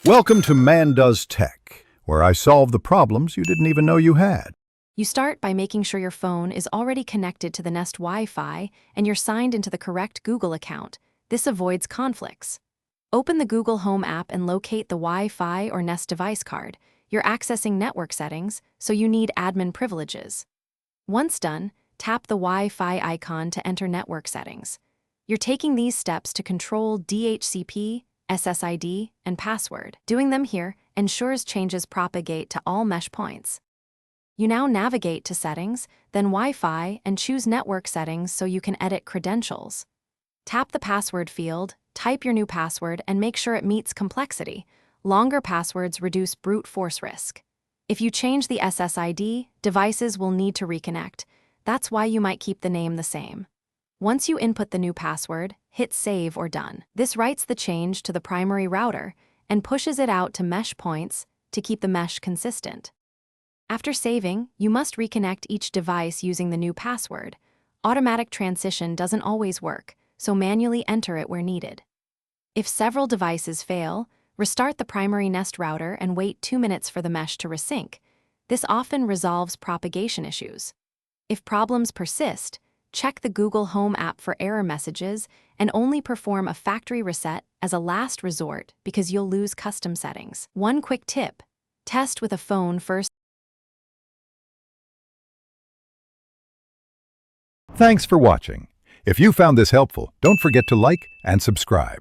Welcome to Man Does Tech, where I solve the problems you didn't even know you had. You start by making sure your phone is already connected to the Nest Wi-Fi and you're signed into the correct Google account. This avoids conflicts. Open the Google Home app and locate the Wi-Fi or Nest device card. You're accessing network settings, so you need admin privileges. Once done, tap the Wi-Fi icon to enter network settings. You're taking these steps to control DHCP, SSID, and password. Doing them here ensures changes propagate to all mesh points. You now navigate to Settings, then Wi-Fi, and choose Network Settings so you can edit credentials. Tap the password field, type your new password, and make sure it meets complexity. Longer passwords reduce brute force risk. If you change the SSID, devices will need to reconnect. That's why you might keep the name the same. Once you input the new password, hit Save or Done. This writes the change to the primary router and pushes it out to mesh points to keep the mesh consistent. After saving, you must reconnect each device using the new password. Automatic transition doesn't always work, so manually enter it where needed. If several devices fail, restart the primary Nest router and wait 2 minutes for the mesh to resync. This often resolves propagation issues. If problems persist, check the Google Home app for error messages and only perform a factory reset as a last resort because you'll lose custom settings. One quick tip: test with a phone first. Thanks for watching. If you found this helpful, don't forget to like and subscribe.